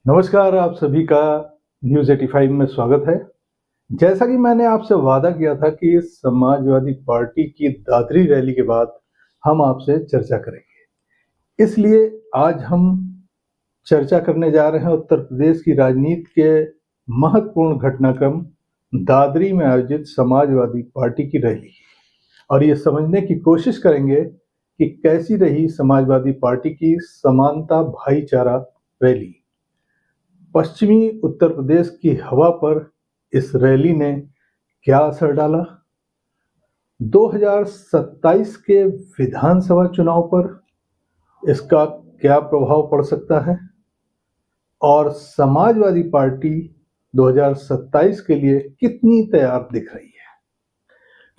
नमस्कार, आप सभी का न्यूज़ 85 में स्वागत है। जैसा कि मैंने आपसे वादा किया था कि समाजवादी पार्टी की दादरी रैली के बाद हम आपसे चर्चा करेंगे। इसलिए आज हम चर्चा करने जा रहे हैं उत्तर प्रदेश की राजनीति के महत्वपूर्ण घटनाक्रम दादरी में आयोजित समाजवादी पार्टी की रैली और ये समझने की कोशिश करेंगे कि कैसी रही समाजवादी पार्टी की समानता भाईचारा रैली। पश्चिमी उत्तर प्रदेश की हवा पर इस रैली ने क्या असर डाला? 2027 के विधानसभा चुनाव पर इसका क्या प्रभाव पड़ सकता है? और समाजवादी पार्टी 2027 के लिए कितनी तैयार दिख रही है?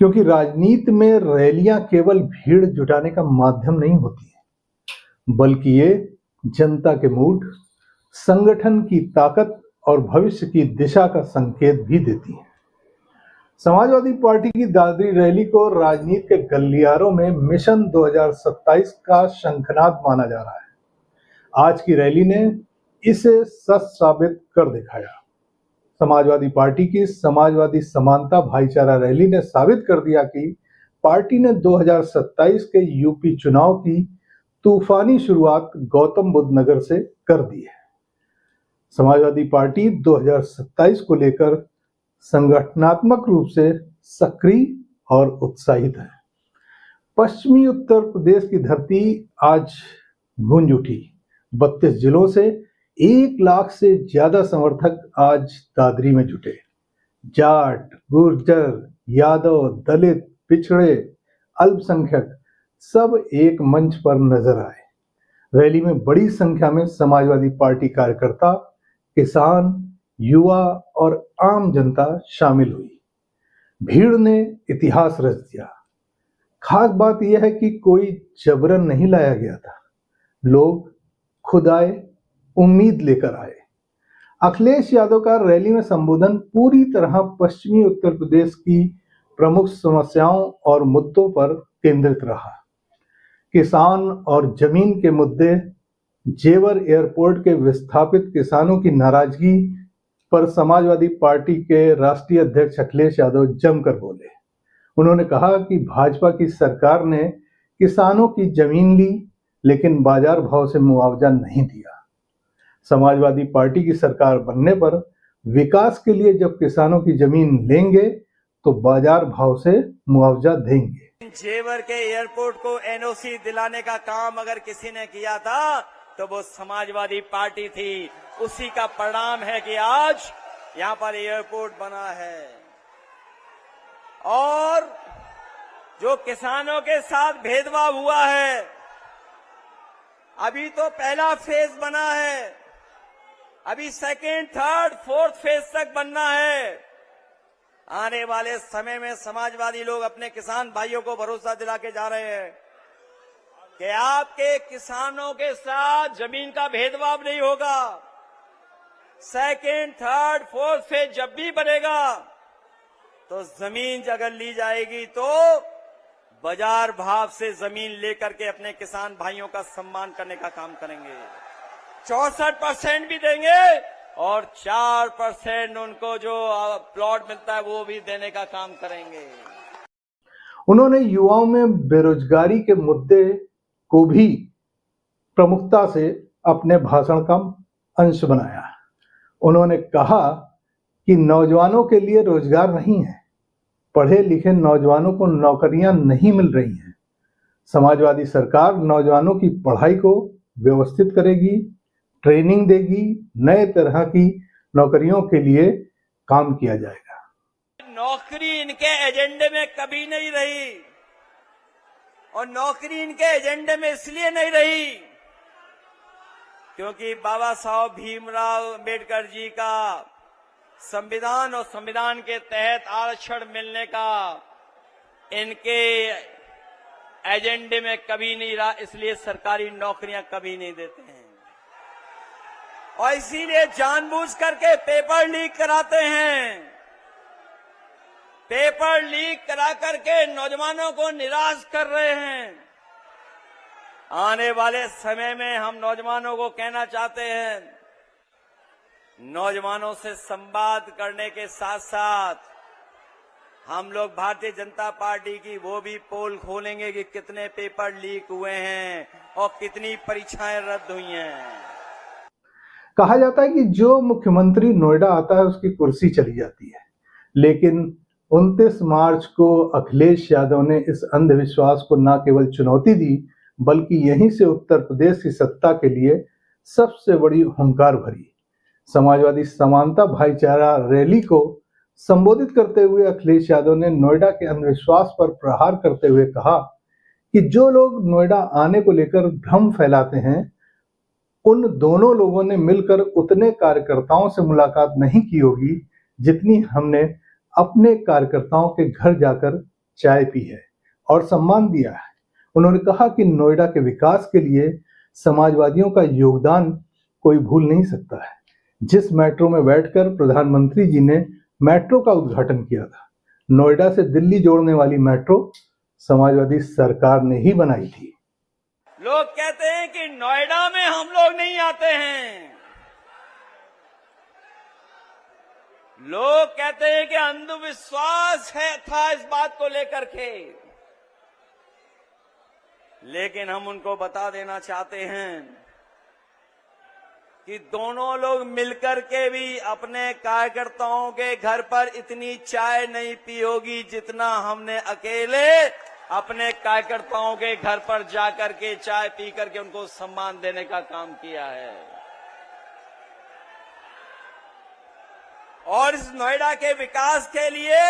क्योंकि राजनीति में रैलियां केवल भीड़ जुटाने का माध्यम नहीं होती हैं, बल्कि ये जनता के मूड, संगठन की ताकत और भविष्य की दिशा का संकेत भी देती है। समाजवादी पार्टी की दादरी रैली को राजनीति के गलियारों में मिशन 2027 का शंखनाद माना जा रहा है। आज की रैली ने इसे सच साबित कर दिखाया। समाजवादी पार्टी की समाजवादी समानता भाईचारा रैली ने साबित कर दिया कि पार्टी ने 2027 के यूपी चुनाव की तूफानी शुरुआत गौतम बुद्ध नगर से कर दी है। समाजवादी पार्टी 2027 को लेकर संगठनात्मक रूप से सक्रिय और उत्साहित है। पश्चिमी उत्तर प्रदेश की धरती आज गूंज उठी। 32 जिलों से 1 लाख से ज्यादा समर्थक आज दादरी में जुटे। जाट, गुर्जर, यादव, दलित, पिछड़े, अल्पसंख्यक सब एक मंच पर नजर आए। रैली में बड़ी संख्या में समाजवादी पार्टी कार्यकर्ता, किसान, युवा और आम जनता शामिल हुई। भीड़ ने इतिहास रच दिया। खास बात यह है कि कोई जबरन नहीं लाया गया था। लोग खुद आए, उम्मीद लेकर आए। अखिलेश यादव का रैली में संबोधन पूरी तरह पश्चिमी उत्तर प्रदेश की प्रमुख समस्याओं और मुद्दों पर केंद्रित रहा। किसान और जमीन के मुद्दे, जेवर एयरपोर्ट के विस्थापित किसानों की नाराजगी पर समाजवादी पार्टी के राष्ट्रीय अध्यक्ष अखिलेश यादव जमकर बोले। उन्होंने कहा कि भाजपा की सरकार ने किसानों की जमीन ली, लेकिन बाजार भाव से मुआवजा नहीं दिया। समाजवादी पार्टी की सरकार बनने पर विकास के लिए जब किसानों की जमीन लेंगे तो बाजार भाव से मुआवजा देंगे। जेवर के एयरपोर्ट को एनओसी दिलाने का काम अगर किसी ने किया था तो वो समाजवादी पार्टी थी। उसी का परिणाम है कि आज यहां पर एयरपोर्ट बना है। और जो किसानों के साथ भेदभाव हुआ है, अभी तो पहला फेज बना है, अभी सेकेंड, थर्ड, फोर्थ फेज तक बनना है। आने वाले समय में समाजवादी लोग अपने किसान भाइयों को भरोसा दिला के जा रहे हैं कि आपके किसानों के साथ जमीन का भेदभाव नहीं होगा। सेकेंड, थर्ड, फोर्थ फेज जब भी बनेगा तो जमीन अगर ली जाएगी तो बाजार भाव से जमीन लेकर के अपने किसान भाइयों का सम्मान करने का काम करेंगे। 64% भी देंगे और 4% उनको जो प्लॉट मिलता है वो भी देने का काम करेंगे। उन्होंने युवाओं में बेरोजगारी के मुद्दे को भी प्रमुखता से अपने भाषण का अंश बनाया। उन्होंने कहा कि नौजवानों के लिए रोजगार नहीं है, पढ़े लिखे नौजवानों को नौकरियां नहीं मिल रही हैं। समाजवादी सरकार नौजवानों की पढ़ाई को व्यवस्थित करेगी, ट्रेनिंग देगी, नए तरह की नौकरियों के लिए काम किया जाएगा। नौकरी इनके एजेंडे में कभी नहीं रही, और नौकरी इनके एजेंडे में इसलिए नहीं रही क्योंकि बाबा साहब भीमराव अंबेडकर जी का संविधान और संविधान के तहत आरक्षण मिलने का इनके एजेंडे में कभी नहीं रहा। इसलिए सरकारी नौकरियां कभी नहीं देते हैं और इसीलिए जानबूझ करके पेपर लीक कराते हैं। पेपर लीक करा करके नौजवानों को निराश कर रहे हैं। आने वाले समय में हम नौजवानों को कहना चाहते हैं नौजवानों से संवाद करने के साथ साथ हम लोग भारतीय जनता पार्टी की वो भी पोल खोलेंगे कि कितने पेपर लीक हुए हैं और कितनी परीक्षाएं रद्द हुई हैं। कहा जाता है कि जो मुख्यमंत्री नोएडा आता है उसकी कुर्सी चली जाती है, लेकिन 29 मार्च को अखिलेश यादव ने इस अंधविश्वास को न केवल चुनौती दी, बल्कि यहीं से उत्तर प्रदेश की सत्ता के लिए सबसे बड़ी हुंकार भरी। समाजवादी समानता भाईचारा रैली को संबोधित करते हुए अखिलेश यादव ने नोएडा के अंधविश्वास पर प्रहार करते हुए कहा कि जो लोग नोएडा आने को लेकर भ्रम फैलाते हैं, उन दोनों लोगों ने मिलकर उतने कार्यकर्ताओं से मुलाकात नहीं की होगी जितनी हमने अपने कार्यकर्ताओं के घर जाकर चाय पी है और सम्मान दिया है। उन्होंने कहा कि नोएडा के विकास के लिए समाजवादियों का योगदान कोई भूल नहीं सकता है। जिस मेट्रो में बैठकर प्रधानमंत्री जी ने मेट्रो का उद्घाटन किया था, नोएडा से दिल्ली जोड़ने वाली मेट्रो समाजवादी सरकार ने ही बनाई थी। लोग कहते हैं कि नोएडा में हम लोग नहीं आते हैं, लोग कहते हैं कि अंधविश्वास था इस बात को लेकर के, लेकिन हम उनको बता देना चाहते हैं कि दोनों लोग मिलकर के भी अपने कार्यकर्ताओं के घर पर इतनी चाय नहीं पी होगी जितना हमने अकेले अपने कार्यकर्ताओं के घर पर जाकर के चाय पी करके उनको सम्मान देने का काम किया है। और इस नोएडा के विकास के लिए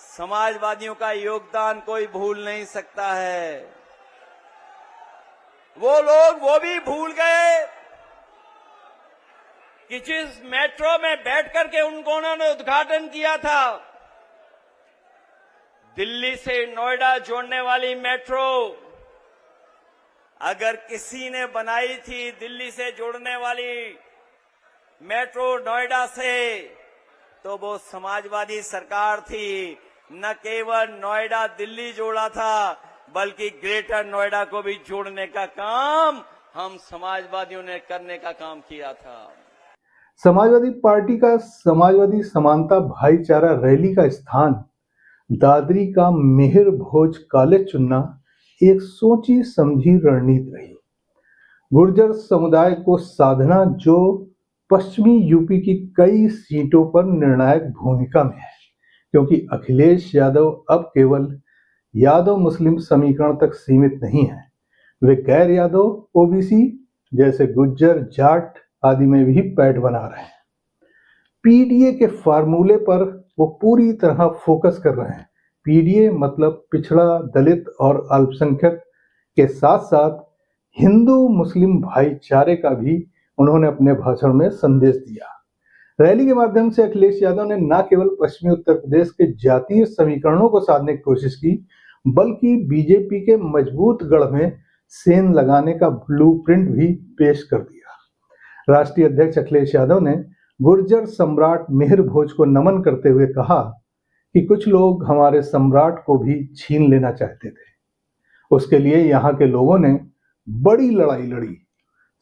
समाजवादियों का योगदान कोई भूल नहीं सकता है। वो लोग वो भी भूल गए कि जिस मेट्रो में बैठ करके उन्होंने उद्घाटन किया था, दिल्ली से नोएडा जोड़ने वाली मेट्रो अगर किसी ने बनाई थी, दिल्ली से जोड़ने वाली मेट्रो नोएडा से, तो वो समाजवादी सरकार थी। न केवल नोएडा दिल्ली जोड़ा था, बल्कि ग्रेटर नोएडा को भी जोड़ने का काम हम समाजवादियों ने करने का काम किया था। समाजवादी पार्टी का समाजवादी समानता भाईचारा रैली का स्थान दादरी का मिहिर भोज कॉलेज चुनना एक सोची समझी रणनीति रही। गुर्जर समुदाय को साधना जो पश्चिमी यूपी की कई सीटों पर निर्णायक भूमिका में है, क्योंकि अखिलेश यादव अब केवल यादव मुस्लिम समीकरण तक सीमित नहीं है, वे गैर यादव ओबीसी जैसे गुज्जर जाट आदि में भी पैठ बना रहे हैं। पीडीए के फार्मूले पर वो पूरी तरह फोकस कर रहे हैं। पीडीए मतलब पिछड़ा, दलित और अल्पसंख्यक के साथ साथ हिंदू मुस्लिम भाईचारे का भी उन्होंने अपने भाषण में संदेश दिया। रैली के माध्यम से अखिलेश यादव ने न केवल पश्चिमी उत्तर प्रदेश के जातीय समीकरणों को साधने की कोशिश की, बल्कि बीजेपी के मजबूत गढ़ में सेंध लगाने का ब्लूप्रिंट भी पेश कर दिया। राष्ट्रीय अध्यक्ष अखिलेश यादव ने गुर्जर सम्राट मिहिर भोज को नमन करते हुए कहा कि कुछ लोग हमारे सम्राट को भी छीन लेना चाहते थे, उसके लिए यहाँ के लोगों ने बड़ी लड़ाई लड़ी।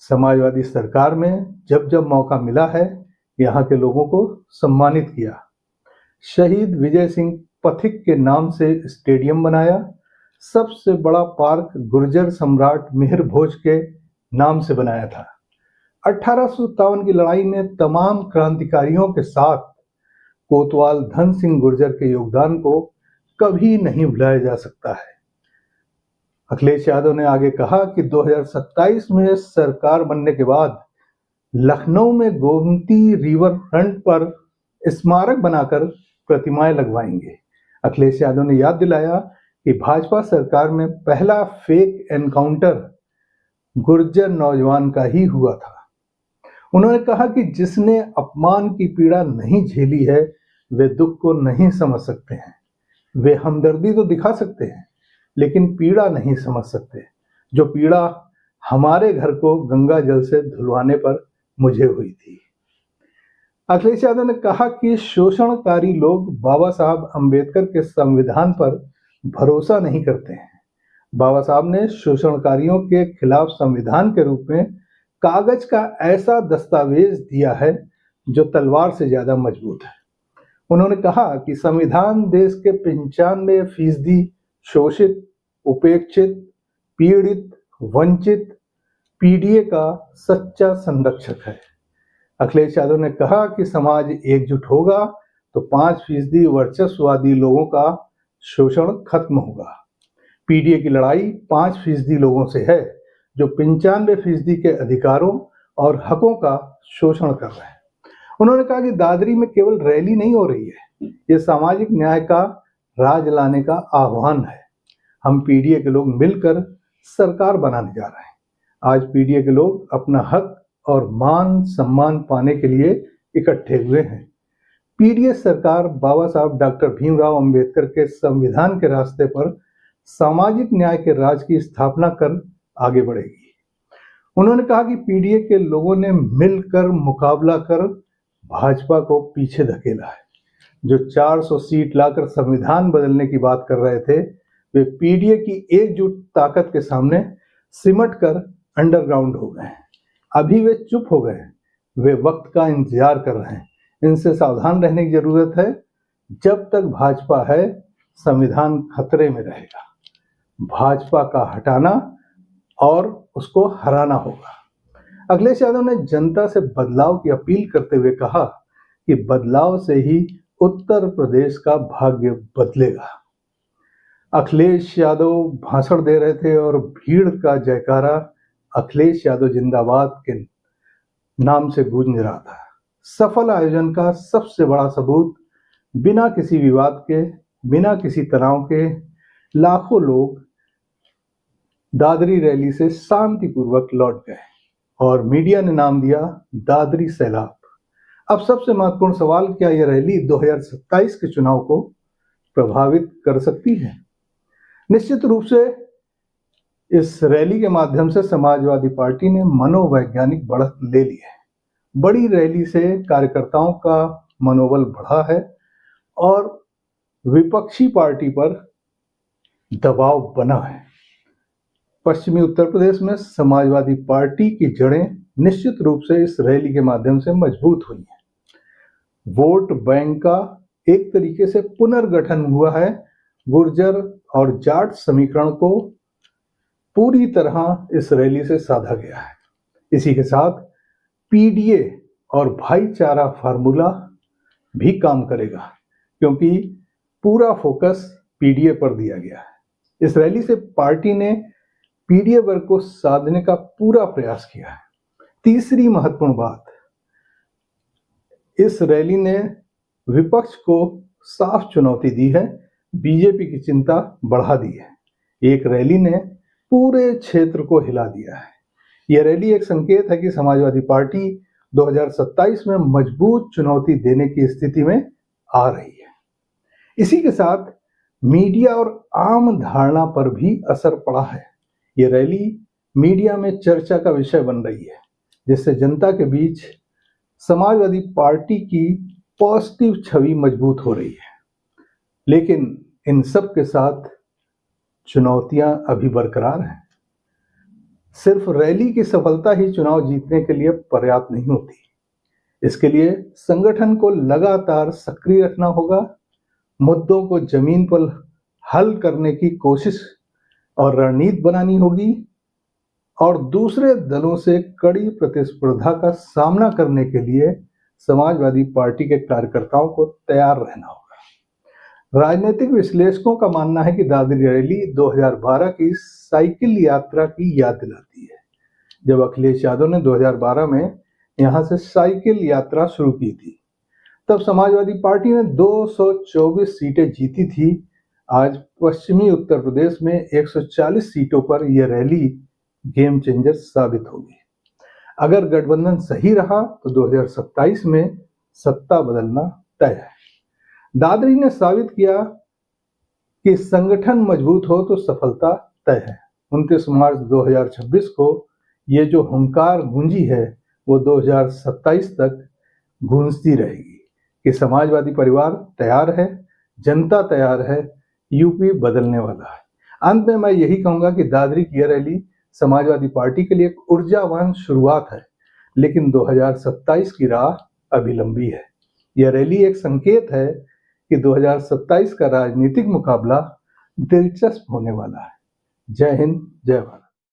समाजवादी सरकार में जब जब मौका मिला है, यहाँ के लोगों को सम्मानित किया। शहीद विजय सिंह पथिक के नाम से स्टेडियम बनाया। सबसे बड़ा पार्क गुर्जर सम्राट मिहिर भोज के नाम से बनाया था। 1857 की लड़ाई में तमाम क्रांतिकारियों के साथ कोतवाल धन सिंह गुर्जर के योगदान को कभी नहीं भुलाया जा सकता है। अखिलेश यादव ने आगे कहा कि 2027 में सरकार बनने के बाद लखनऊ में गोमती रिवर फ्रंट पर स्मारक बनाकर प्रतिमाएं लगवाएंगे। अखिलेश यादव ने याद दिलाया कि भाजपा सरकार में पहला फेक एनकाउंटर गुर्जर नौजवान का ही हुआ था। उन्होंने कहा कि जिसने अपमान की पीड़ा नहीं झेली है, वे दुख को नहीं समझ सकते हैं। वे हमदर्दी तो दिखा सकते हैं, लेकिन पीड़ा नहीं समझ सकते, जो पीड़ा हमारे घर को गंगा जल से धुलवाने पर मुझे हुई थी। अखिलेश यादव ने कहा कि शोषणकारी लोग बाबा साहब अंबेडकर के संविधान पर भरोसा नहीं करते हैं। बाबा साहब ने शोषणकारियों के खिलाफ संविधान के रूप में कागज का ऐसा दस्तावेज दिया है जो तलवार से ज्यादा मजबूत है। उन्होंने कहा कि संविधान देश के 95% शोषित, उपेक्षित, पीड़ित, वंचित पीडीए का सच्चा संरक्षक है। अखिलेश यादव ने कहा कि समाज एकजुट होगा तो 5% वर्चस्ववादी लोगों का शोषण खत्म होगा। पीडीए की लड़ाई 5% लोगों से है जो 95% के अधिकारों और हकों का शोषण कर रहे हैं। उन्होंने कहा कि दादरी में केवल रैली नहीं हो रही है, ये सामाजिक न्याय का राज लाने का आह्वान है। हम पीडीए के लोग मिलकर सरकार बनाने जा रहे हैं। आज पीडीए के लोग अपना हक और मान सम्मान पाने के लिए इकट्ठे हुए हैं। पीडीए सरकार बाबा साहब डॉक्टर भीमराव अंबेडकर के संविधान के रास्ते पर सामाजिक न्याय के राज की स्थापना कर आगे बढ़ेगी। उन्होंने कहा कि पीडीए के लोगों ने मिलकर मुकाबला कर भाजपा को पीछे धकेला है। जो 400 सीट लाकर संविधान बदलने की बात कर रहे थे, वे पीडीए की एकजुट ताकत के सामने सिमट कर अंडरग्राउंड हो गए हैं। अभी वे चुप हो गए, वे वक्त का इंतजार कर रहे हैं। इनसे सावधान रहने की जरूरत है। जब तक भाजपा है, संविधान खतरे में रहेगा। भाजपा का हटाना और उसको हराना होगा। अखिलेश यादव ने जनता से बदलाव की अपील करते हुए कहा कि बदलाव से ही उत्तर प्रदेश का भाग्य बदलेगा। अखिलेश यादव भाषण दे रहे थे और भीड़ का जयकारा अखिलेश यादव जिंदाबाद के नाम से गूंज रहा था। सफल आयोजन का सबसे बड़ा सबूत, बिना किसी विवाद के, बिना किसी तनाव के लाखों लोग दादरी रैली से शांतिपूर्वक लौट गए और मीडिया ने नाम दिया दादरी सैलाब। अब सबसे महत्वपूर्ण सवाल, क्या यह रैली 2027 के चुनाव को प्रभावित कर सकती है? निश्चित रूप से इस रैली के माध्यम से समाजवादी पार्टी ने मनोवैज्ञानिक बढ़त ले ली है। बड़ी रैली से कार्यकर्ताओं का मनोबल बढ़ा है और विपक्षी पार्टी पर दबाव बना है। पश्चिमी उत्तर प्रदेश में समाजवादी पार्टी की जड़ें निश्चित रूप से इस रैली के माध्यम से मजबूत हुई हैं। वोट बैंक का एक तरीके से पुनर्गठन हुआ है। गुर्जर और जाट समीकरण को पूरी तरह इस रैली से साधा गया है। इसी के साथ पीडीए और भाईचारा फार्मूला भी काम करेगा, क्योंकि पूरा फोकस पीडीए पर दिया गया है। इस रैली से पार्टी ने पीडीए वर्ग को साधने का पूरा प्रयास किया है। तीसरी महत्वपूर्ण बात, इस रैली ने विपक्ष को साफ चुनौती दी है, बीजेपी की चिंता बढ़ा दी है। एक रैली ने पूरे क्षेत्र को हिला दिया है। यह रैली एक संकेत है कि समाजवादी पार्टी 2027 में मजबूत चुनौती देने की स्थिति में आ रही है। इसी के साथ मीडिया और आम धारणा पर भी असर पड़ा है। ये रैली मीडिया में चर्चा का विषय बन रही है, जिससे जनता के बीच समाजवादी पार्टी की पॉजिटिव छवि मजबूत हो रही है। लेकिन इन सब के साथ चुनौतियां अभी बरकरार हैं। सिर्फ रैली की सफलता ही चुनाव जीतने के लिए पर्याप्त नहीं होती। इसके लिए संगठन को लगातार सक्रिय रखना होगा, मुद्दों को जमीन पर हल करने की कोशिश और रणनीति बनानी होगी और दूसरे दलों से कड़ी प्रतिस्पर्धा का सामना करने के लिए समाजवादी पार्टी के कार्यकर्ताओं को तैयार रहना होगा। राजनीतिक विश्लेषकों का मानना है कि दादरी रैली 2012 की साइकिल यात्रा की याद दिलाती है, जब अखिलेश यादव ने 2012 में यहां से साइकिल यात्रा शुरू की थी। तब समाजवादी पार्टी ने 224 सीटें जीती थी। आज पश्चिमी उत्तर प्रदेश में 140 सीटों पर यह रैली गेम चेंजर साबित होगी। अगर गठबंधन सही रहा तो 2027 में सत्ता बदलना तय है। दादरी ने साबित किया कि संगठन मजबूत हो तो सफलता तय है। 29 मार्च 2026 को ये जो हुंकार गूंजी है वो 2027 तक गूंजती रहेगी कि समाजवादी परिवार तैयार है, जनता तैयार है, यूपी बदलने वाला है। अंत में मैं यही कहूंगा कि दादरी की यह रैली समाजवादी पार्टी के लिए एक ऊर्जावान शुरुआत है, लेकिन 2027 की राह अभी लंबी है। यह रैली एक संकेत है कि 2027 का राजनीतिक मुकाबला दिलचस्प होने वाला है। जय हिंद, जय भारत।